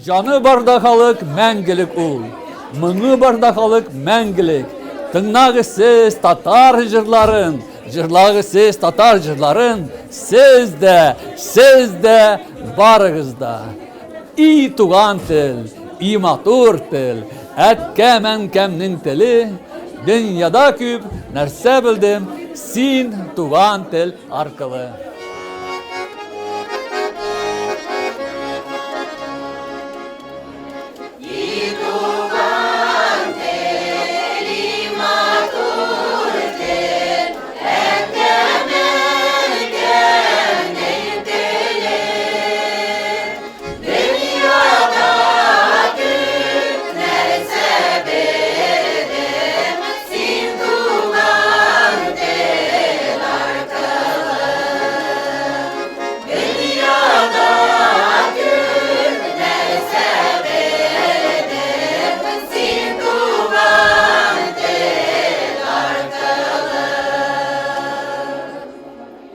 Жаны барда халық мәңгілік ул, мұңы барда халық мәңгілік. Тыңнағы сіз татар жырларын, жырлағы сіз татар жырларын, сіз де барығызда. И туған тіл, и матур тіл, әткәм әнкәмнің тілі, дүнияда көп нәрсе білдім, син туған тіл арқылы.